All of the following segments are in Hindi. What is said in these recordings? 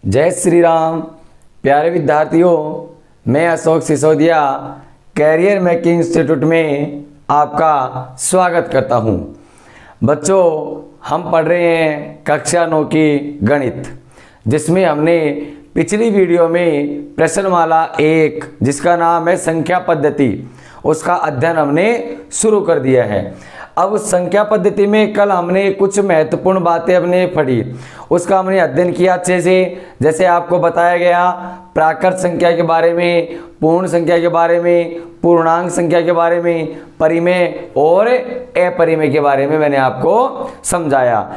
जय श्री राम। प्यारे विद्यार्थियों, मैं Ashok Sisodia career making institute में आपका स्वागत करता हूं। बच्चों, हम पढ़ रहे हैं कक्षा 9 की गणित, जिसमें हमने पिछली वीडियो में प्रश्नमाला 1 जिसका नाम है संख्या पद्धति, उसका अध्ययन हमने शुरू कर दिया है। अब उस संख्या पद्धति में कल हमने कुछ महत्वपूर्ण बातें हमने पढ़ी, उसका हमने अध्ययन किया अच्छे से। जैसे आपको बताया गया प्राकृत संख्या के बारे में, पूर्ण संख्या के बारे में, पूर्णांक संख्या के बारे में, परिमेय और अपरिमेय के बारे में मैंने आपको समझाया।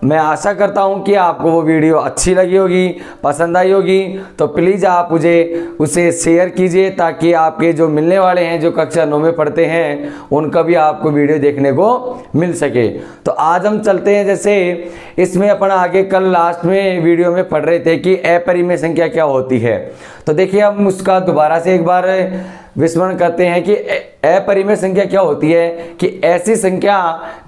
मैं आशा करता हूं कि आपको वो वीडियो अच्छी लगी होगी, पसंद आई होगी। तो प्लीज़ आप उसे शेयर कीजिए, ताकि आपके जो मिलने वाले हैं जो कक्षा 9 में पढ़ते हैं उनका भी आपको वीडियो देखने को मिल सके। तो आज हम चलते हैं, जैसे इसमें अपन आगे कल लास्ट में वीडियो में पढ़ रहे थे कि अपरिमेय संख्या क्या होती है। तो देखिए हम उसका दोबारा से एक बार विस्मरण करते हैं कि अपरिमेय संख्या क्या होती है। कि ऐसी संख्या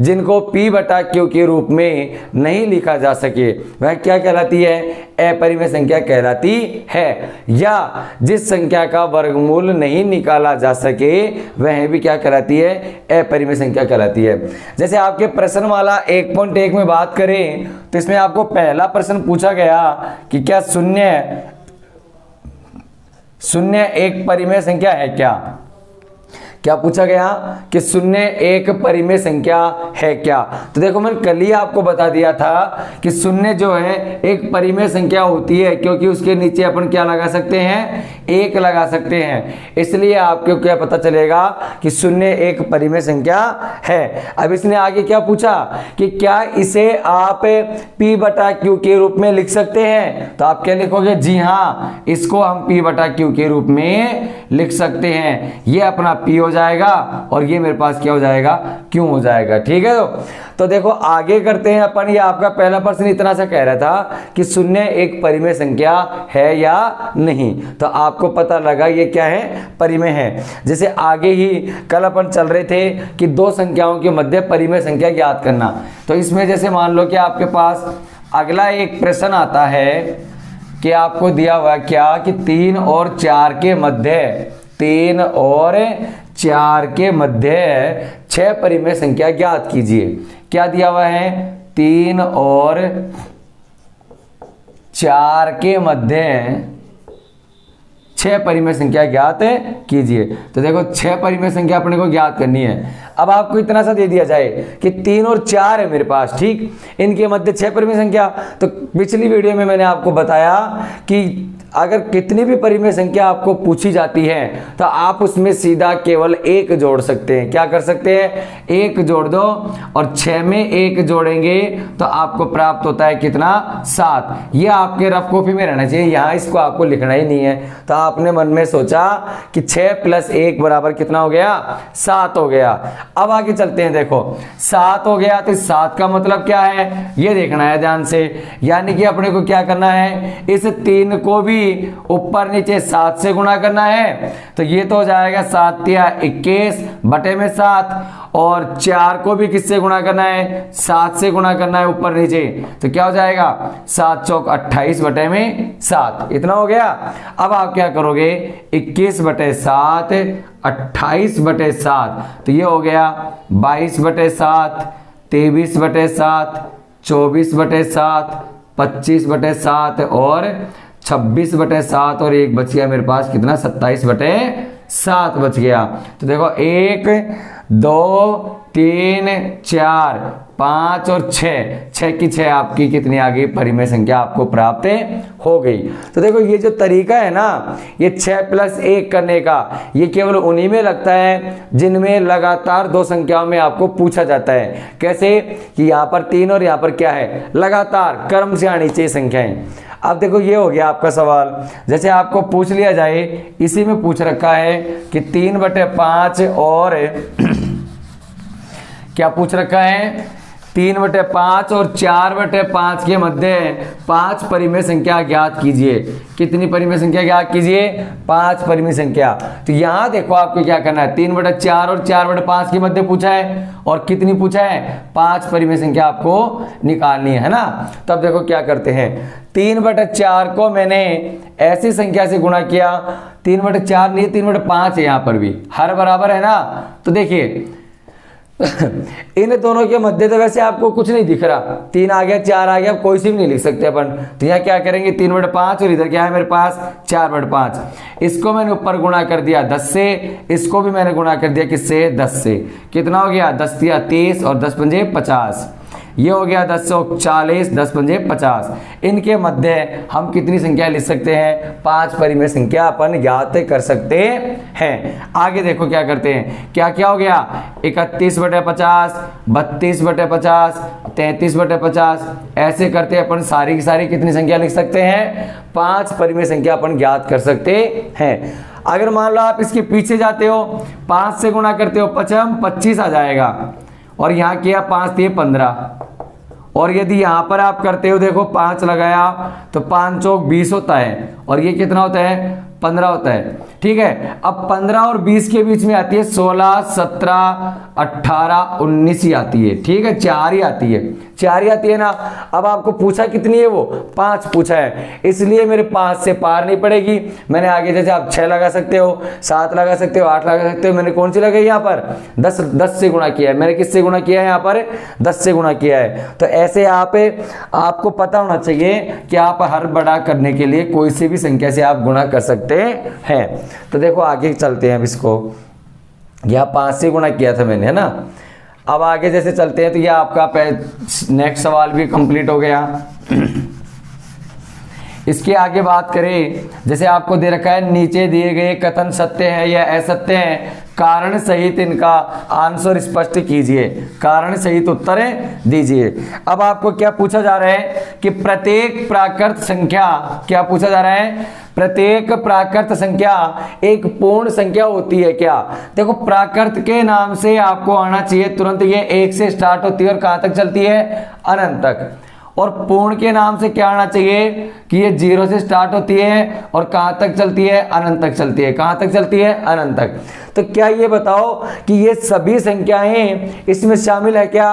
जिनको p बटा q के रूप में नहीं लिखा जा सके वह क्या कहलाती है? अपरिमेय संख्या कहलाती है। या जिस संख्या का वर्गमूल नहीं निकाला जा सके वह भी क्या कहलाती है? अपरिमेय संख्या कहलाती है। जैसे आपके प्रश्नमाला 1.1 में बात करें तो इसमें आपको पहला प्रश्न पूछा गया कि क्या शून्य एक परिमेय संख्या है क्या पूछा गया कि शून्य एक परिमेय संख्या है क्या? तो देखो मैंने कल ही आपको बता दिया था कि शून्य जो है एक परिमेय संख्या होती है, क्योंकि उसके नीचे अपन क्या लगा सकते हैं? एक लगा सकते हैं। इसलिए आपको क्या पता चलेगा कि शून्य एक परिमेय संख्या है। अब इसने आगे क्या पूछा कि क्या इसे आप p बटा q के रूप में लिख सकते हैं? तो आप क्या लिखोगे? जी हाँ, इसको हम p बटा q के रूप में लिख सकते हैं। ये अपना p हो जाएगा और ये मेरे पास क्या हो जाएगा? क्यों हो जाएगा। ठीक है। तो देखो आगे करते हैं अपन। ये आपका पहला प्रश्न इतना सा कह रहा था कि शून्य एक परिमेय संख्या है या नहीं। तो आपको पता लगा ये क्या है? परिमेय है। जैसे आगे ही कल अपन चल रहे थे कि दो संख्याओं के मध्य परिमेय संख्या ज्ञात करना। तो इसमें जैसे मान लो कि आपके पास अगला एक प्रश्न आता है कि आपको दिया हुआ क्या कि 3 और 4 के मध्य 6 परिमेय संख्या ज्ञात कीजिए। क्या दिया हुआ है? 3 और 4 के मध्य 6 परिमेय संख्या ज्ञात कीजिए। तो देखो 6 परिमेय संख्या अपने को ज्ञात करनी है। अब आपको इतना सा दे दिया जाए कि 3 और 4 है मेरे पास, ठीक, इनके मध्य 6 परिमेय संख्या। तो पिछली वीडियो में मैंने आपको बताया कि अगर कितनी भी परिमेय संख्या आपको पूछी जाती है तो आप उसमें सीधा केवल 1 जोड़ सकते हैं। क्या कर सकते हैं? 1 जोड़ दो और 6 में 1 जोड़ेंगे तो आपको प्राप्त होता है कितना? 7। ये आपके रफ कॉपी में रहना चाहिए, यहाँ इसको आपको लिखना ही नहीं है। तो आपने मन में सोचा कि 6 + 1 बराबर कितना हो गया? 7 हो गया। अब आगे चलते हैं। देखो 7 हो गया तो 7 का मतलब क्या है ये देखना है ध्यान से। यानी कि अपने को क्या करना है? इस 3 को भी ऊपर नीचे 7 से गुणा करना है। तो ये तो हो जाएगा 7 या 21 बटे में 7, और 4 को भी किससे गुणा करना है? 7 से गुणा करना है ऊपर नीचे। तो क्या हो जाएगा? 7 चौक 28 बटे में 7। इतना हो गया। अब आप क्या करोगे? 21 बटे 7, 28 बटे 7, तो ये हो गया 22 बटे 7, 23 बटे 7, 24 बटे 7, 25 बटे 7 और 26 बटे 7, और एक बच गया मेरे पास कितना? 27 बटे 7 बच गया। तो देखो 1 2 3 4 5 और 6 की 6 आपकी कितनी आ गई? परिमेय संख्या आपको प्राप्त हो गई। तो देखो ये जो तरीका है ना, ये 6 + 1 करने का, ये केवल उन्हीं में लगता है जिनमें लगातार दो संख्याओं में आपको पूछा जाता है। कैसे? कि यहाँ पर 3 और यहाँ पर क्या है? लगातार क्रम से आनी चाहिए संख्याएं। अब देखो ये हो गया आपका सवाल। जैसे आपको पूछ लिया जाए, इसी में पूछ रखा है कि 3/5 और क्या पूछ रखा है? 3/5 और 4/5 के मध्य 5 परिमेय संख्या ज्ञात कीजिए। कितनी परिमेय संख्या ज्ञात कीजिए? 5 परिमेय संख्या। तो यहां देखो आपको क्या करना है, 3/4 और 4/5 के मध्य पूछा है और कितनी पूछा है? 5 परिमेय संख्या आपको निकालनी है ना। तब देखो क्या करते हैं, 3/4 को मैंने ऐसी संख्या से गुणा किया, 3/4 नहीं 3/5 है, यहां पर भी हर बराबर है ना। तो देखिए इन दोनों के मध्य तो वैसे आपको कुछ नहीं दिख रहा, 3 आ गया 4 आ गया, कोई सी भी नहीं लिख सकते अपन। तो यहाँ क्या करेंगे, 3/5 और इधर क्या है मेरे पास 4/5। इसको मैंने ऊपर गुणा कर दिया 10 से, इसको भी मैंने गुणा कर दिया किससे? 10 से। कितना हो गया? 10 या 30 और 10 पंजे 50। ये हो गया 10 से 40, 10 पंजे 50। इनके मध्य हम कितनी संख्या लिख सकते हैं? 5 परिमेय संख्या अपन ज्ञात कर सकते हैं। आगे देखो क्या करते हैं, क्या क्या हो गया? 31/50, 32/50, 33/50, ऐसे करते अपन सारी की सारी कितनी संख्या लिख सकते हैं? 5 परिमेय संख्या अपन ज्ञात कर सकते हैं। अगर मान लो आप इसके पीछे जाते हो, 5 से गुणा करते हो 25 आ जाएगा, और यहाँ किया 5 दिए 15, और यदि यहां पर आप करते हो देखो 5 लगाया तो 5 चौक 20 होता है, और ये कितना होता है? 15 होता है। ठीक है, अब 15 और 20 के बीच में आती है 16, 17, 18, 19 ही आती है। ठीक है, 4 ही आती है, 4 ही आती है ना। अब आपको पूछा कितनी है? वो 5 पूछा है, इसलिए मेरे 5 से पार नहीं पड़ेगी। मैंने आगे जैसे आप 6 लगा सकते हो, 7 लगा सकते हो, 8 लगा सकते हो। मैंने कौन सी लगाई यहाँ पर? 10 से गुणा किया है। मैंने किससे गुणा किया है? यहाँ पर 10 से गुणा किया है। तो ऐसे आपको पता होना चाहिए कि आप हर बड़ा करने के लिए कोई सी भी संख्या से आप गुणा कर सकते हैं। तो देखो आगे चलते हैं। अब इसको यह 5 से गुणा किया था मैंने, है ना। अब आगे जैसे चलते हैं तो यह आपका नेक्स्ट सवाल भी कंप्लीट हो गया। इसके आगे बात करें, जैसे आपको दे रखा है नीचे दिए गए कथन सत्य है या असत्य है, कारण सहित इनका आंसर स्पष्ट कीजिए। कारण सहित उत्तर दीजिए। अब आपको क्या पूछा जा रहा है कि प्रत्येक प्राकृत संख्या, क्या पूछा जा रहा है? प्रत्येक प्राकृत संख्या एक पूर्ण संख्या होती है क्या? देखो प्राकृत के नाम से आपको आना चाहिए तुरंत, ये 1 से स्टार्ट होती है और कहां तक चलती है? अनंत तक। और पूर्ण के नाम से क्या आना चाहिए कि ये 0 से स्टार्ट होती है और कहां तक चलती है? अनंत तक चलती है। कहां तक चलती है? अनंत तक। तो क्या ये बताओ कि ये सभी संख्याएं इसमें शामिल है क्या?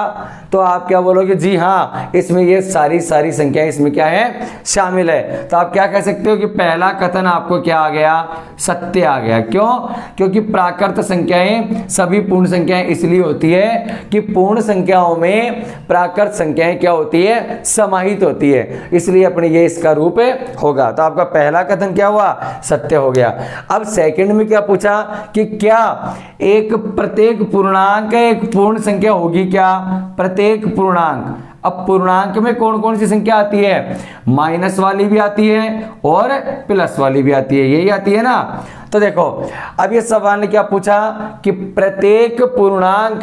तो आप क्या बोलोगे? जी हाँ, इसमें ये सारी संख्याएं इसमें क्या है? शामिल है। तो आप क्या कह सकते हो कि पहला कथन आपको क्या आ गया? सत्य आ गया। क्यों? क्योंकि प्राकृत संख्याएं सभी पूर्ण संख्याएं इसलिए होती है कि पूर्ण संख्याओं में प्राकृत संख्याएं क्या होती है? समाहित होती है, इसलिए अपने ये इसका रूप होगा। तो आपका पहला कथन क्या हुआ? सत्य हो गया। अब सेकंड में क्या पूछा कि क्या एक प्रत्येक पूर्णांक एक पूर्ण संख्या होगी क्या? प्रत्येक पूर्णांक। अब पूर्णांक में कौन कौन सी संख्या आती है? माइनस वाली भी आती है और प्लस वाली भी आती है, यही आती है ना। तो देखो अब ये सवाल ने क्या पूछा कि प्रत्येक पूर्णांक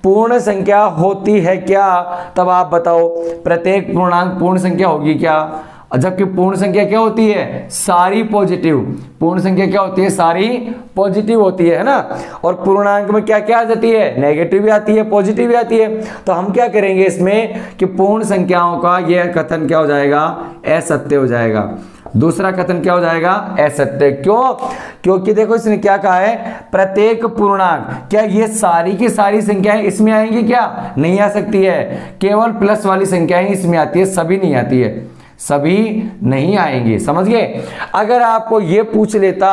पूर्ण संख्या होती है क्या? तब आप बताओ प्रत्येक पूर्णांक पूर्ण संख्या होगी क्या? जबकि पूर्ण संख्या क्या होती है? सारी पॉजिटिव। पूर्ण संख्या क्या होती है? सारी पॉजिटिव होती है ना। और पूर्णांक में क्या क्या आ जाती है? नेगेटिव भी आती है, पॉजिटिव भी आती है। तो हम क्या करेंगे इसमें कि पूर्ण संख्याओं का यह कथन क्या हो जाएगा? असत्य हो जाएगा। दूसरा कथन क्या हो जाएगा? असत्य। क्यों? क्योंकि देखो इसने क्या कहा है? प्रत्येक पूर्णांक। क्या ये सारी की सारी संख्याएं इसमें आएंगी क्या? नहीं आ सकती है। केवल प्लस वाली संख्याएं इसमें आती है, सभी नहीं आती है, सभी नहीं आएंगे। समझ गए? अगर आपको ये पूछ लेता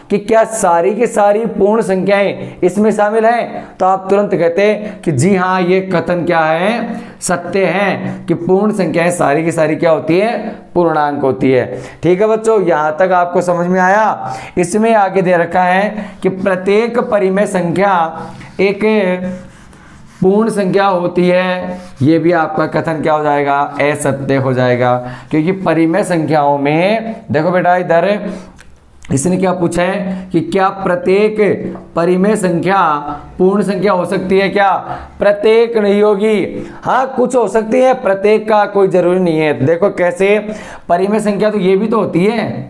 कि क्या सारी की सारी पूर्ण संख्याएं इसमें शामिल हैं, तो आप तुरंत कहते कि जी हाँ, ये कथन क्या है? सत्य है कि पूर्ण संख्याएं सारी की सारी क्या होती है? पूर्णांक होती है। ठीक है बच्चों, यहां तक आपको समझ में आया? इसमें आगे दे रखा है कि प्रत्येक परिमेय संख्या एक पूर्ण संख्या होती है। ये भी आपका कथन क्या हो जाएगा? असत्य हो जाएगा। क्योंकि परिमेय संख्याओं में देखो बेटा, इधर इसने क्या पूछा है कि क्या प्रत्येक परिमेय संख्या पूर्ण संख्या हो सकती है क्या? प्रत्येक नहीं होगी। हाँ, कुछ हो सकती है, प्रत्येक का कोई जरूरी नहीं है। देखो कैसे? परिमेय संख्या तो ये भी तो होती है,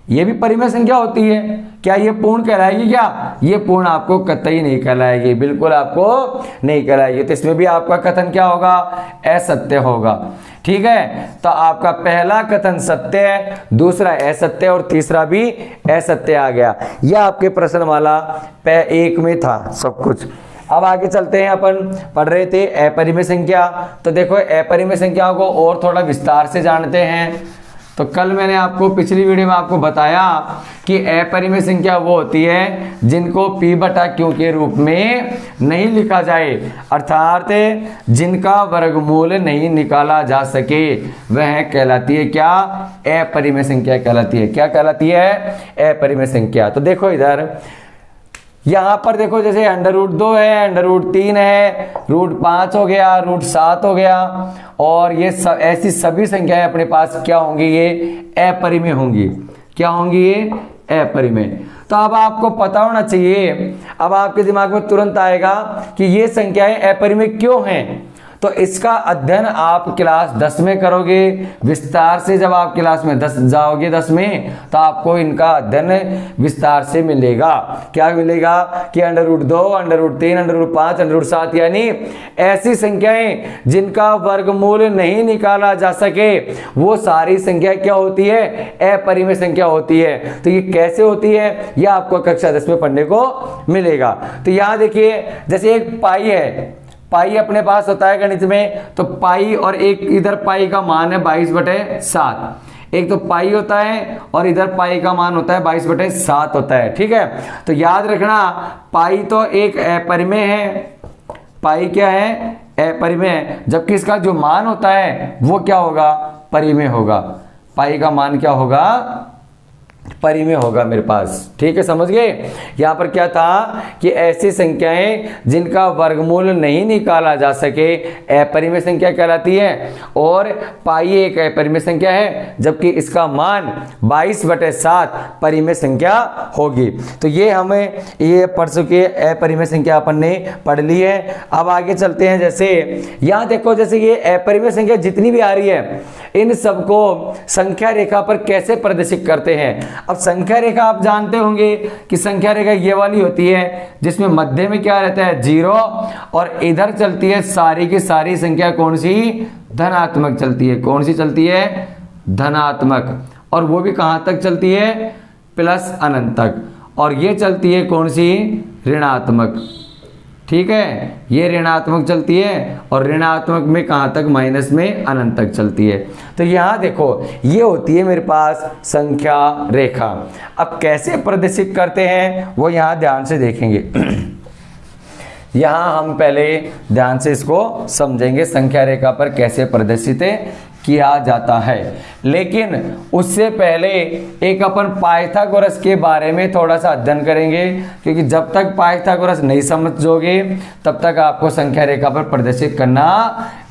ये भी परिमेय संख्या होती है। क्या ये पूर्ण कहलाएगी? क्या ये पूर्ण आपको कतई नहीं कहलाएगी, बिल्कुल आपको नहीं कहलाएगी। तो इसमें भी आपका कथन क्या होगा? असत्य होगा। ठीक है, तो आपका पहला कथन सत्य है, दूसरा असत्य और तीसरा भी असत्य आ गया। यह आपके प्रश्नमाला एक में था सब कुछ। अब आगे चलते हैं, अपन पढ़ रहे थे अपरिमेय संख्या। तो देखो अपरिमेय संख्याओं को और थोड़ा विस्तार से जानते हैं। तो कल मैंने आपको पिछली वीडियो में आपको बताया कि अपरिमेय संख्या वो होती है जिनको p बटा q के रूप में नहीं लिखा जाए, अर्थात जिनका वर्गमूल नहीं निकाला जा सके, वह कहलाती है क्या? अपरिमेय संख्या कहलाती है। क्या कहलाती है? अपरिमेय संख्या। तो देखो इधर यहाँ पर देखो, जैसे √2 है, √3 है, √5 हो गया, √7 हो गया, और ये ऐसी सभी संख्याएं अपने पास क्या होंगी? ये अपरिमेय होंगी। क्या होंगी? ये अपरिमेय। तो अब आपको पता होना चाहिए, अब आपके दिमाग में तुरंत आएगा कि ये संख्याएं अपरिमेय क्यों हैं। तो इसका अध्ययन आप क्लास 10 में करोगे विस्तार से। जब आप क्लास में 10 जाओगे 10 में, तो आपको इनका अध्ययन विस्तार से मिलेगा। क्या मिलेगा? कि √2, √3, √5, √7 यानी ऐसी संख्याएं जिनका वर्गमूल नहीं निकाला जा सके, वो सारी संख्या क्या होती है? अपरिमेय संख्या होती है। तो ये कैसे होती है? यह आपको कक्षा 10 में पढ़ने को मिलेगा। तो यहाँ देखिए, जैसे एक पाई है, पाई अपने पास होता है गणित में, तो पाई और एक इधर पाई का मान है 22/7। एक तो पाई होता है और इधर पाई का मान होता है 22/7 होता है। ठीक है, तो याद रखना पाई तो एक अपरिमेय है। पाई क्या है? अपरिमेय है, जबकि इसका जो मान होता है वो क्या होगा? परिमेय होगा। पाई का मान क्या होगा? परिमेय होगा मेरे पास। ठीक है, समझ गए? यहां पर क्या था कि ऐसी संख्याएं जिनका वर्गमूल नहीं निकाला जा सके अपरिमेय संख्या कहलाती है, और पाई एक अपरिमेय संख्या है, जबकि इसका मान 22/7 परिमेय संख्या होगी। तो ये हमें ये पढ़ चुके अपरिमेय संख्या अपन ने पढ़ ली है। अब आगे चलते हैं। जैसे यहां देखो, जैसे ये अपरिमेय संख्या जितनी भी आ रही है, इन सबको संख्या रेखा पर कैसे प्रदर्शित करते हैं। अब संख्या रेखा आप जानते होंगे कि संख्या रेखा ये वाली होती है जिसमें मध्य में क्या रहता है? 0, और इधर चलती है सारी की सारी संख्या कौन सी? धनात्मक चलती है। कौन सी चलती है? धनात्मक। और वो भी कहां तक चलती है? प्लस अनंत तक। और ये चलती है कौन सी? ऋणात्मक। ठीक है, ये ऋणात्मक चलती है, और ऋणात्मक में कहां तक? माइनस में अनंत तक चलती है। तो यहां देखो, ये होती है मेरे पास संख्या रेखा। अब कैसे प्रदर्शित करते हैं वो यहां ध्यान से देखेंगे। यहां हम पहले ध्यान से इसको समझेंगे, संख्या रेखा पर कैसे प्रदर्शित किया जाता है। लेकिन उससे पहले एक अपन पाइथागोरस के बारे में थोड़ा सा अध्ययन करेंगे, क्योंकि जब तक पाइथागोरस नहीं समझोगे तब तक आपको संख्या रेखा पर प्रदर्शित करना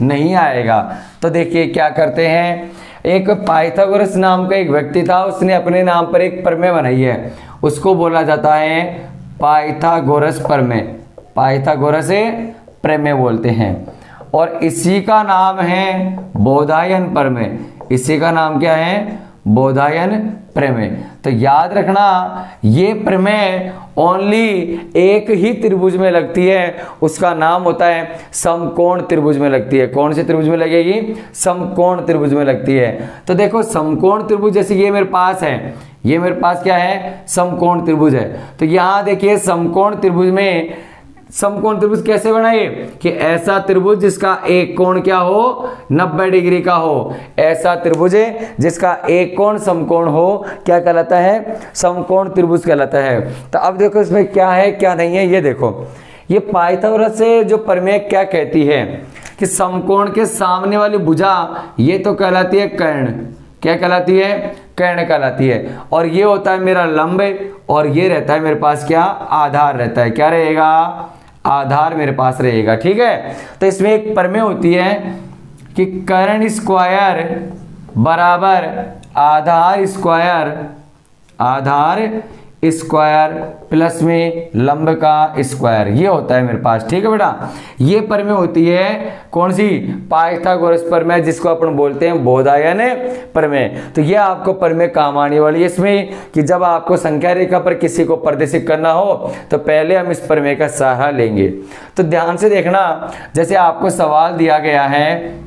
नहीं आएगा। तो देखिए क्या करते हैं। एक पाइथागोरस नाम का एक व्यक्ति था, उसने अपने नाम पर एक प्रमेय बनाई है, उसको बोला जाता है पाइथागोरस प्रमेय। पाइथागोरस प्रमेय बोलते हैं, और इसी का नाम है बोधायन प्रमेय। इसी का नाम क्या है? बोधायन प्रमेय। तो याद रखना, ये प्रमेय ओनली एक ही त्रिभुज में लगती है, उसका नाम होता है समकोण त्रिभुज में लगती है। कौन से त्रिभुज में लगेगी? समकोण त्रिभुज में लगती है। तो देखो समकोण त्रिभुज, जैसे ये मेरे पास है, ये मेरे पास क्या है? समकोण त्रिभुज है। तो यहां देखिए समकोण त्रिभुज में समकोण त्रिभुज कैसे बनाए? कि ऐसा त्रिभुज जिसका एक कोण क्या हो? 90 डिग्री का हो। ऐसा त्रिभुज है जिसका एक कोण समकोण हो, क्या कहलाता है? समकोण त्रिभुज कहलाता है। तो अब देखो इसमें क्या है क्या नहीं है, ये देखो। ये पाइथागोरस से जो प्रमेय क्या कहती है कि समकोण के सामने वाली भुजा ये तो कहलाती है कर्ण। क्या कहलाती है? कर्ण कहलाती है। और ये होता है मेरा लंब, और ये रहता है मेरे पास क्या? आधार रहता है। क्या रहेगा? आधार मेरे पास रहेगा। ठीक है, तो इसमें एक प्रमेय होती है कि कर्ण स्क्वायर बराबर आधार स्क्वायर, आधार स्क्वायर प्लस में लंब का स्क्वायर, ये होता है मेरे पास। ठीक है बेटा, ये प्रमेय होती है कौन सी? पाइथागोरस प्रमेय, जिसको अपन बोलते हैं बोधायन प्रमेय। तो ये आपको प्रमेय काम आने वाली है इसमें कि जब आपको संख्या रेखा पर किसी को प्रदर्शित करना हो तो पहले हम इस प्रमेय का सहारा लेंगे। तो ध्यान से देखना, जैसे आपको सवाल दिया गया है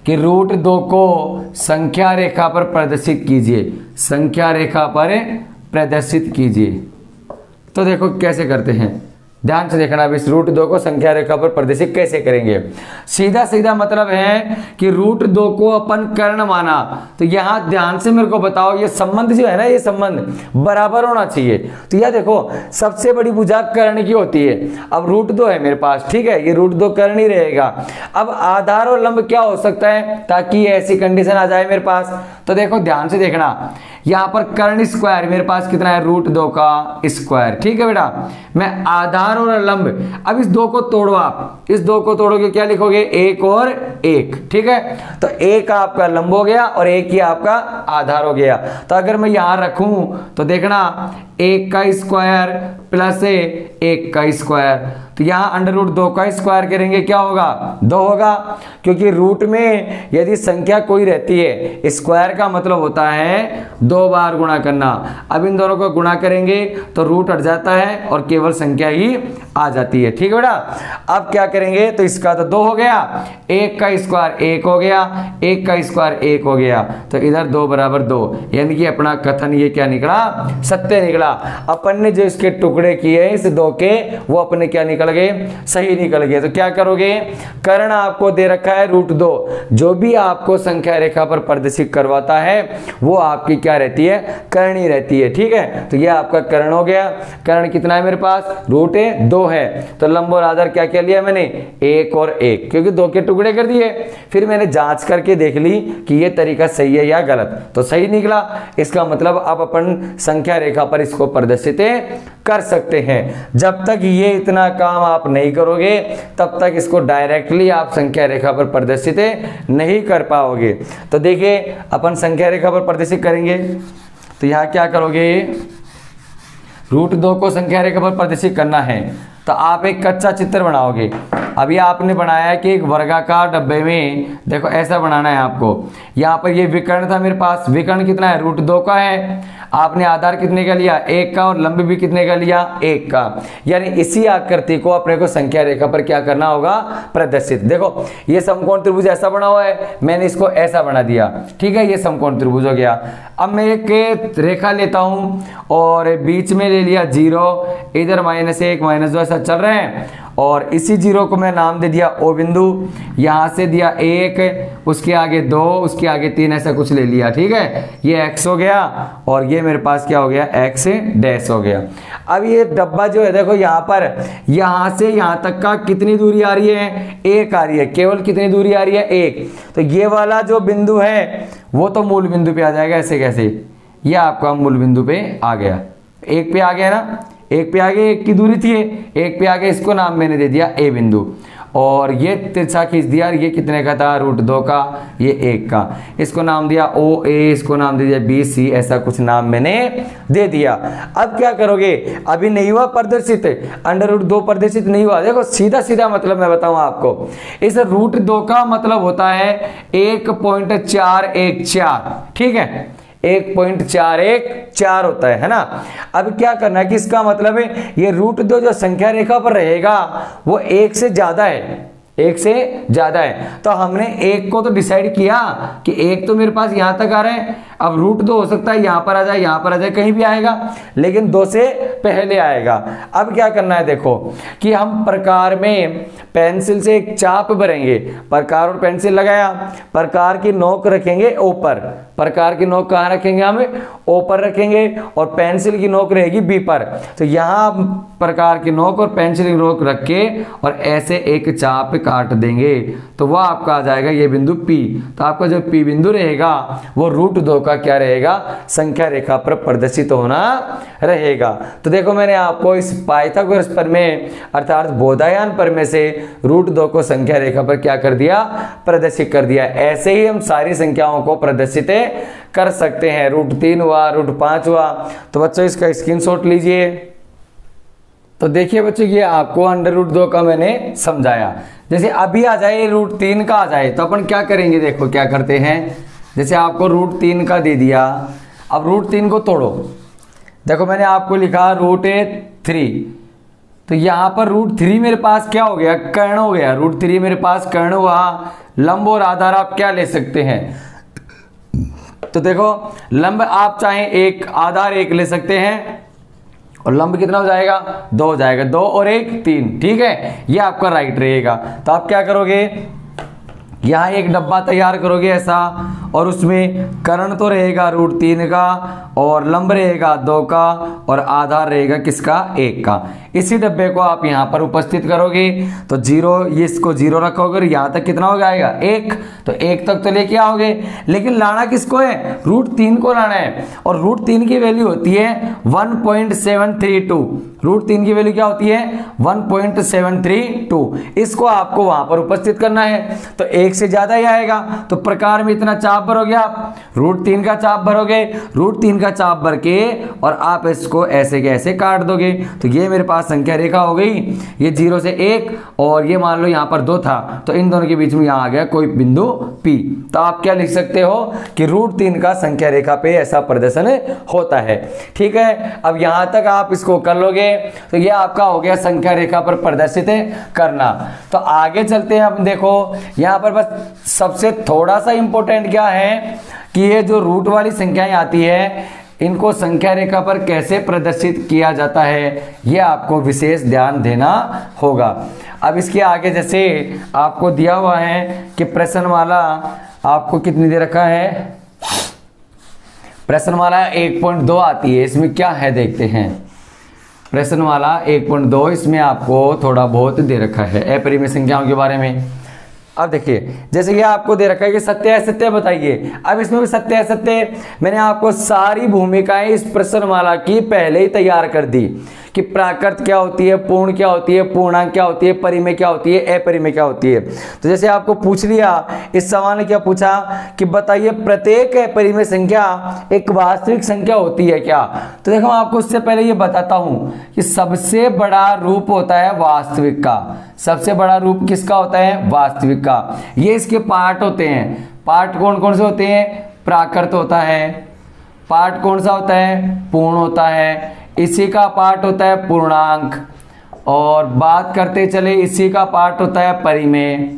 कि √2 को संख्या रेखा पर प्रदर्शित कीजिए, संख्या रेखा पर प्रदर्शित कीजिए। तो देखो कैसे करते हैं, ध्यान से देखना। अब इस √2 को संख्या रेखा पर प्रदर्शित कैसे करेंगे? सीधा सीधा मतलब है कि √2 को अपन कर्ण माना, तो यहां ध्यान से मेरे को बताओ, ये संबंध जो है ना, ये संबंध बराबर होना चाहिए। तो यह देखो सबसे बड़ी भुजा कर्ण की होती है। अब √2 है मेरे पास, ठीक है, ये √2 कर्ण ही रहेगा। अब आधार और लंब क्या हो सकता है ताकि ऐसी कंडीशन आ जाए मेरे पास? तो देखो ध्यान से देखना, यहां पर कर्ण स्क्वायर मेरे पास कितना है? √2 का स्क्वायर। ठीक है बेटा, मैं आधार और लंब, अब इस 2 को तोड़ो, आप इस 2 को तोड़ोगे क्या लिखोगे? 1 और 1। ठीक है, तो 1 आपका लंब हो गया और 1 ही आपका आधार हो गया। तो अगर मैं यहां रखूं तो देखना 1 का स्क्वायर प्लस 1 का स्क्वायर, तो यहां √2 का स्क्वायर करेंगे क्या होगा? 2 होगा, क्योंकि रूट में यदि संख्या कोई रहती है, स्क्वायर का मतलब होता है 2 बार गुणा करना। अब इन दोनों को गुणा करेंगे तो रूट हट जाता है और केवल संख्या ही आ जाती है। ठीक है बेटा, अब क्या करेंगे? तो इसका तो 2 हो गया, 1 का स्क्वायर 1 हो गया, 1 का स्क्वायर 1 हो गया, तो इधर 2 बराबर 2, यानी कि अपना कथन ये क्या निकला? सत्य निकला। अपन ने जो इसके टुकड़े किए इस 2 के, वो अपने क्या निकल गए? सही निकल गए। तो क्या करोगे? कर्ण आपको दे रखा है √2, जो भी आपको संख्या रेखा पर प्रदर्शित करवाता है वो आपकी क्या रहती है? कर्णी रहती है। ठीक है, तो ये आपका कर्ण हो गया। कर्ण कितना है मेरे पास? √2 है। तो लंब और आधार क्या क्या लिया मैंने? 1 और 1, क्योंकि 2 के टुकड़े कर दिए। फिर मैंने जांच करके देख ली कि ये तरीका सही है या गलत, तो सही निकला। इसका मतलब अब अपन संख्या रेखा पर इसको प्रदर्शित कर सकते हैं। जब तक ये इतना काम आप नहीं करोगे तब तक इसको डायरेक्टली आप संख्या रेखा पर प्रदर्शित नहीं कर पाओगे। तो देखिए अपन संख्या रेखा पर प्रदर्शित करेंगे, तो यहाँ क्या करोगे? √2 को संख्या रेखा पर प्रदर्शित करना है तो आप एक कच्चा चित्र बनाओगे। अभी आपने बनाया है कि एक वर्गाकार डब्बे में, देखो ऐसा बनाना है आपको। यहाँ पर ये विकर्ण था मेरे पास, विकर्ण कितना है? √2 का है। आपने आधार कितने का लिया? 1 का, और लंब भी कितने का लिया? 1 का। यानी इसी आकृति को अपने को संख्या रेखा पर क्या करना होगा? प्रदर्शित। देखो ये समकोण त्रिभुज ऐसा बना हुआ है, मैंने इसको ऐसा बना दिया। ठीक है, ये समकोण त्रिभुज हो गया। अब मैं एक रेखा लेता हूं और बीच में ले लिया 0, इधर -1 -2 ऐसा चल रहे हैं, और इसी 0 को मैं नाम दे दिया O बिंदु। यहां से दिया 1, उसके आगे 2, उसके आगे 3, ऐसा कुछ ले लिया। ठीक है, ये x हो गया और ये मेरे पास क्या हो गया? x डैश हो गया। अब ये डब्बा जो है देखो, यहाँ पर यहां से यहां तक का कितनी दूरी आ रही है? 1 आ रही है। केवल कितनी दूरी आ रही है? 1। तो ये वाला जो बिंदु है वो तो मूल बिंदु पे आ जाएगा। ऐसे कैसे? ये आपका मूल बिंदु पे आ गया, 1 पे आ गया ना। 1 पे आगे 1 की दूरी थी, 1 पे आगे इसको नाम मैंने दे दिया A बिंदु, और ये तिरछा खींच दिया। ये कितने का था? √2 का, ये 1 का। इसको नाम दिया OA, इसको नाम दे दिया BC, ऐसा कुछ नाम मैंने दे दिया। अब क्या करोगे? अभी नहीं हुआ प्रदर्शित, √2 प्रदर्शित नहीं हुआ। देखो सीधा सीधा मतलब मैं बताऊं आपको, इस √2 का मतलब होता है 1.414। ठीक है, 1.414 होता है ना। अब क्या करना है कि इसका मतलब है ये √2 जो संख्या रेखा पर रहेगा वो 1 से ज्यादा है, 1 से ज्यादा है। तो हमने 1 को तो डिसाइड किया कि 1 तो मेरे पास यहां तक आ रहे हैं। अब √2 हो सकता है यहां पर आ जाए, यहां पर आ जाए, कहीं भी आएगा, लेकिन 2 से पहले आएगा। अब क्या करना है देखो कि हम प्रकार में पेंसिल से एक चाप भरेंगे। प्रकार और पेंसिल लगाया, प्रकार की नोक रखेंगे ऊपर। प्रकार की नोक कहाँ रखेंगे? हम ऊपर रखेंगे, और पेंसिल की नोक रहेगी B पर। तो यहाँ प्रकार की नोक और पेंसिल की नोक रख के और ऐसे एक चाप काट देंगे तो वह आपका आ जाएगा ये बिंदु P। तो आपका जो P बिंदु रहेगा वो √2 का क्या रहेगा, संख्या रेखा पर प्रदर्शित होना रहेगा। तो देखो मैंने आपको इस पाइथागोरस प्रमेय अर्थात बोधायन प्रमेय से √2 को संख्या रेखा पर क्या कर दिया, प्रदर्शित कर दिया। ऐसे ही हम सारी संख्याओं को प्रदर्शित कर सकते हैं। √3 हुआ, √5 हुआ। तो बच्चों इसका स्क्रीनशॉट लीजिए। तो देखिए बच्चों ये आपको √2 का मैंने समझाया। जैसे अभी आ जाए √3 का आ जाए तो अपन क्या करेंगे, देखो क्या करते हैं। जैसे आपको √3 का दे दिया, अब √3 को तोड़ो। देखो मैंने आपको लिखा √3, तो यहाँ पर √3 मेरे पास क्या हो गया, कर्ण हो गया। √3 मेरे पास कर्ण हुआ। लंब और आधार आप क्या ले सकते हैं, तो देखो लंब आप चाहें 1, आधार 1 ले सकते हैं और लंब कितना हो जाएगा, 2 हो जाएगा। 2 और 1 3, ठीक है, ये आपका राइट रहेगा। तो आप क्या करोगे, यहाँ एक डब्बा तैयार करोगे ऐसा, और उसमें कर्ण तो रहेगा √3 का और लंब रहेगा 2 का और आधार रहेगा किसका, 1 का। इसी डब्बे को आप यहाँ पर उपस्थित करोगे तो 0, ये इसको 0 रखोगे, यहाँ तक कितना हो जाएगा 1, तो 1 तक तो लेके आओगे। लेकिन लाना किसको है, √3 को लाना है। और √3 की वैल्यू होती है 1.732। √3 की वैल्यू क्या होती है, 1.732। इसको आपको वहां पर उपस्थित करना है तो 1 से ज्यादा ही आएगा। तो प्रकार में इतना चाप भरोगे आप, √3 का चाप भरोगे, √3 का चाप भर के और आप इसको ऐसे के ऐसे काट दोगे। तो ये मेरे पास संख्या रेखा हो गई। ये 0 से 1 और ये मान लो यहाँ पर 2 था, तो इन दोनों के बीच में यहाँ आ गया कोई बिंदु P। तो आप क्या लिख सकते हो कि √3 का संख्या रेखा पे ऐसा प्रदर्शन होता है। ठीक है, अब यहाँ तक आप इसको कर लोगे तो ये आपका हो गया संख्या रेखा पर प्रदर्शित करना। तो आगे चलते हैं। अब देखो यहाँ पर बस सबसे थोड़ा सा इंपॉर्टेंट क्या है कि ये जो रूट वाली संख्याएं आती है इनको संख्या रेखा पर कैसे प्रदर्शित किया जाता है, ये आपको विशेष ध्यान देना होगा। अब इसके आगे जैसे आपको दिया हुआ है कि प्रश्नमाला आपको कितनी दे रखा है, प्रश्नमाला 1.2 आती है। इसमें क्या है देखते हैं। प्रश्नमाला 1.2 इसमें आपको थोड़ा बहुत दे रखा है अपरिमेय संख्याओं के बारे में। अब देखिए जैसे कि आपको दे रखा है कि सत्य असत्य बताइए। अब इसमें भी सत्य असत्य मैंने आपको सारी भूमिकाएं इस प्रश्नमाला की पहले ही तैयार कर दी कि प्राकृत क्या होती है, पूर्ण क्या होती है, पूर्णांक क्या होती है, परिमेय क्या होती है, अपरिमेय क्या होती है। तो जैसे आपको पूछ लिया, इस सवाल ने क्या पूछा कि बताइए प्रत्येक अपरिमेय संख्या एक वास्तविक संख्या होती है क्या। तो देखो आपको उससे पहले ये बताता हूं कि सबसे बड़ा रूप होता है वास्तविक का। सबसे बड़ा रूप किसका होता है, वास्तविक का। ये इसके पार्ट होते हैं। पार्ट कौन कौन से होते हैं, प्राकृत होता है, पार्ट कौन सा होता है, पूर्ण होता है, इसी का पार्ट होता है पूर्णांक, और बात करते चले इसी का पार्ट होता है परिमेय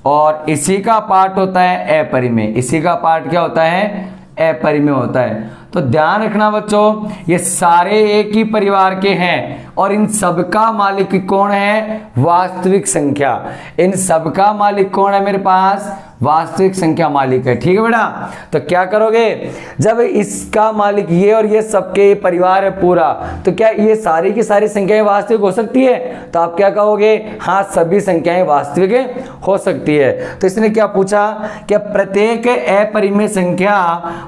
और इसी का पार्ट होता है अपरिमेय। इसी का पार्ट क्या होता है, अपरिमेय होता है। तो ध्यान रखना बच्चों, ये सारे एक ही परिवार के हैं और इन सबका मालिक कौन है, वास्तविक संख्या। इन सबका मालिक कौन है मेरे पास, वास्तविक संख्या मालिक है। ठीक है बेटा, तो क्या करोगे, जब इसका मालिक ये और ये सबके परिवार है पूरा, तो क्या ये सारी की सारी संख्याएं वास्तविक हो सकती है। तो आप क्या कहोगे, हाँ सभी संख्याएं वास्तविक हो सकती है। तो इसने क्या पूछा कि प्रत्येक अपरिमेय संख्या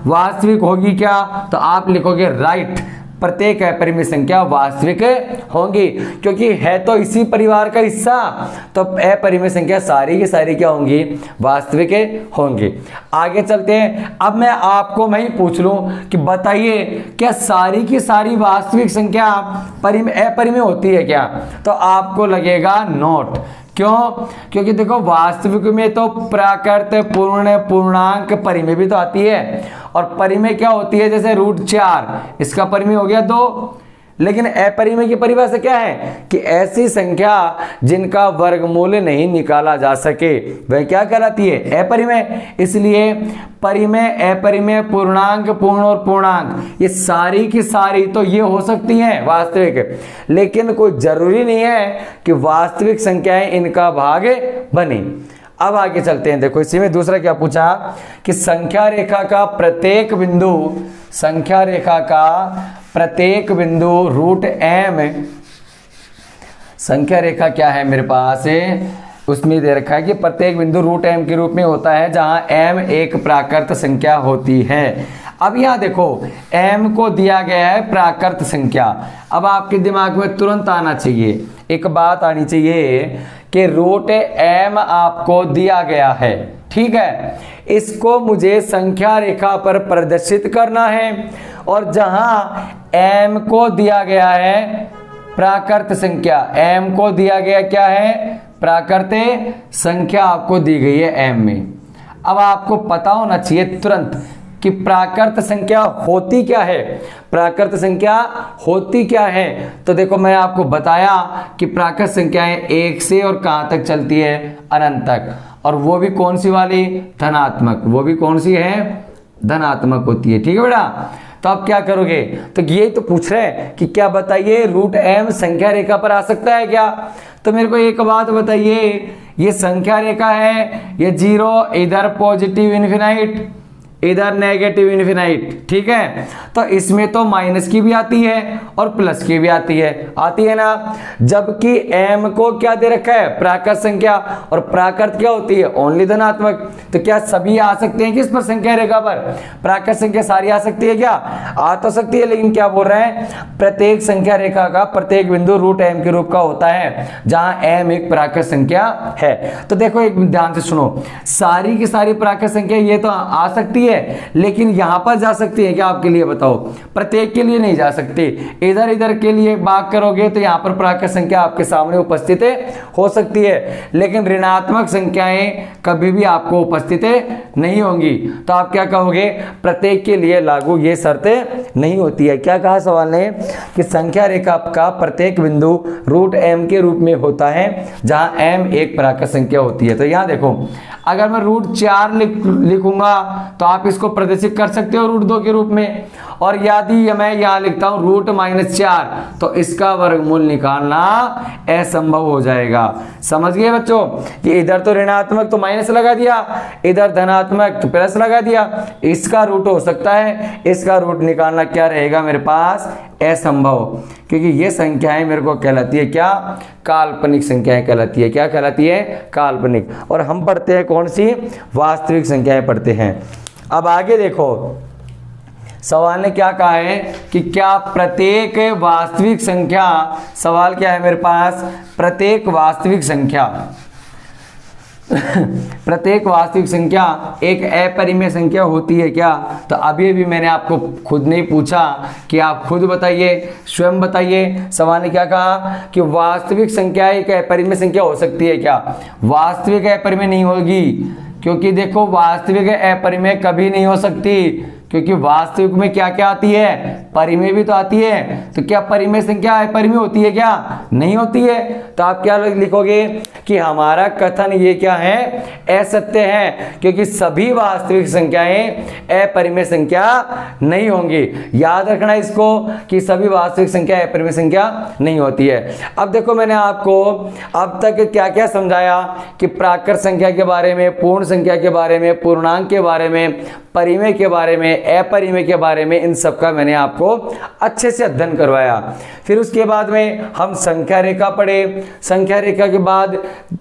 वास्तविक होगी क्या, तो आप लिखोगे राइट, प्रत्येक अपरिमेय संख्या वास्तविक होंगी, क्योंकि है तो इसी परिवार का हिस्सा। तो अपरिमेय संख्या सारी की सारी क्या होंगी, वास्तविक होंगी। आगे चलते हैं। अब मैं आपको मैं ही पूछ लूं कि बताइए क्या सारी की सारी वास्तविक संख्या अपरिमेय होती है क्या, तो आपको लगेगा नोट। क्यों, क्योंकि देखो वास्तविक में तो प्राकृत, पूर्ण, पूर्णांक, परिमेय भी तो आती है। और परिमेय क्या होती है, जैसे √4 इसका परिमेय हो गया 2। लेकिन अपरिमेय की परिभाषा क्या है कि ऐसी संख्या जिनका वर्गमूल नहीं निकाला जा सके वह क्या कहलाती है, अपरिमेय। इसलिए परिमेय, अपरिमेय, पूर्णांक, पूर्ण और पूर्णांक ये सारी की सारी तो ये हो सकती हैं वास्तविक, लेकिन कोई जरूरी नहीं है कि वास्तविक संख्याएं इनका भाग बने। अब आगे चलते हैं। देखो इसी में दूसरा क्या पूछा कि संख्या रेखा का प्रत्येक बिंदु, संख्या रेखा का प्रत्येक बिंदु √m संख्या रेखा क्या है मेरे पास उसमें दे रखा है कि प्रत्येक बिंदु रूट m के रूप में होता है जहां m एक प्राकृत संख्या होती है। अब यहां देखो m को दिया गया है प्राकृत संख्या। अब आपके दिमाग में तुरंत आना चाहिए, एक बात आनी चाहिए कि रूट m आपको दिया गया है, ठीक है, इसको मुझे संख्या रेखा पर प्रदर्शित करना है और जहां m को दिया गया है प्राकृत संख्या, m को दिया गया क्या है प्राकृत संख्या आपको दी गई है m में। अब आपको पता होना चाहिए तुरंत कि प्राकृत संख्या होती क्या है, प्राकृत संख्या होती क्या है। तो देखो मैंने आपको बताया कि प्राकृत संख्याएं 1 से और कहां तक चलती है अनंत तक, और वो भी कौन सी वाली धनात्मक, वो भी कौन सी है धनात्मक होती है, ठीक है बेटा। तो आप क्या करोगे, तो यही तो पूछ रहे हैं कि क्या बताइए रूट m संख्या रेखा पर आ सकता है क्या। तो मेरे को एक बात बताइए, ये संख्या रेखा है, ये 0 इधर पॉजिटिव इन्फिनाइट इधर नेगेटिव इन्फिनाइट, ठीक है, तो इसमें तो माइनस की भी आती है और प्लस की भी आती है ना। जबकि m को क्या दे रखा है प्राकृत संख्या, और प्राकृत क्या होती है ओनली धनात्मक। तो क्या सभी आ सकते हैं किस पर संख्या रेखा पर, प्राकृत संख्या सारी आ सकती है क्या, आ तो सकती है, लेकिन क्या बोल रहे हैं प्रत्येक संख्या रेखा का प्रत्येक बिंदु रूट m के रूप का होता है जहां m एक प्राकृत संख्या है। तो देखो एक ध्यान से सुनो, सारी की सारी प्राकृत संख्या ये तो आ सकती है, लेकिन यहां पर जा सकती है क्या आपके लिए बताओ, प्रत्येक के लिए नहीं जा सकती। इधर इधर के लिए भाग करोगे तो यहां पर प्राकृत संख्या आपके सामने उपस्थित हो सकती है, लेकिन ऋणात्मक संख्याएं कभी भी आपको उपस्थित नहीं होंगी। तो आप क्या कहोगे प्रत्येक के लिए लागू ये शर्तें नहीं होती है। क्या कहा सवाल ने कि संख्या रेखा का प्रत्येक बिंदु रूट m के रूप में होता है जहां m एक प्राकृत संख्या होती है। तो यहां देखो अगर मैं रूट 4 लिखूंगा तो आप इसको प्रदर्शित कर सकते हो रूट 2 के रूप में, और यदि मैं यहां लिखता हूं रूट -4 तो इसका वर्गमूल निकालना असंभव हो जाएगा। समझ गए बच्चों कि इधर तो ऋणात्मक तो माइनस लगा दिया, इधर धनात्मक तो प्लस लगा दिया, इसका रूट हो सकता है, इसका रूट निकालना क्या रहेगा मेरे पास असंभव, क्योंकि ये संख्याएं मेरे को कहलाती है क्या काल्पनिक संख्याएं कहलाती है। क्या कहलाती है काल्पनिक, और हम पढ़ते हैं कौन सी वास्तविक संख्याएं पढ़ते हैं। अब आगे देखो सवाल ने क्या कहा है कि क्या प्रत्येक वास्तविक संख्या, सवाल क्या है मेरे पास प्रत्येक वास्तविक संख्या प्रत्येक वास्तविक संख्या एक अपरिमेय संख्या होती है क्या। तो अभी भी मैंने आपको खुद नहीं पूछा कि आप खुद बताइए, स्वयं बताइए। सवाल ने क्या कहा कि वास्तविक संख्या एक अपरिमेय संख्या हो सकती है क्या। वास्तविक अपरिमेय नहीं होगी, क्योंकि देखो वास्तविक अपरिमेय कभी नहीं हो सकती, क्योंकि वास्तविक में क्या क्या आती है परिमेय भी तो आती है। तो क्या परिमेय संख्या अपरिमेय होती है क्या, नहीं होती है। तो आप क्या लिखोगे कि हमारा कथन ये क्या है असत्य है, क्योंकि सभी वास्तविक संख्याएं अपरिमेय संख्या नहीं होंगी। याद रखना इसको कि सभी वास्तविक संख्या अपरिमेय संख्या नहीं होती है। अब देखो मैंने आपको अब तक क्या क्या समझाया कि प्राकृत संख्या के बारे में, पूर्ण संख्या के बारे में, पूर्णांक के बारे में, परिमेय के बारे में, अपरिमेय के बारे में, इन सब का मैंने आपको अच्छे से अध्ययन करवाया। फिर उसके बाद में हम संख्या रेखा पढ़े, संख्या रेखा के बाद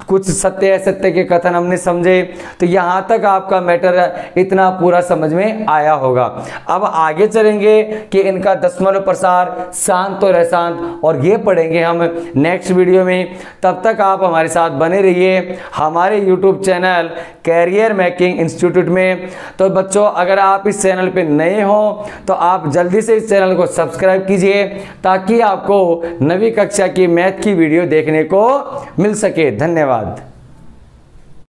कुछ सत्य असत्य के कथन हमने समझे। तो यहां तक आपका मैटर इतना पूरा समझ में आया होगा। अब आगे चलेंगे कि इनका दशमलव प्रसार, शांत और अशांत, और ये पढ़ेंगे हम नेक्स्ट वीडियो में। तब तक आप हमारे साथ बने रहिए हमारे YouTube channel career making institute में। तो बच्चों अगर आप इस चैनल पे नए हो तो आप जल्दी से इस चैनल को सब्सक्राइब कीजिए, ताकि आपको नवी कक्षा की मैथ की वीडियो देखने को मिल सके। धन्यवाद।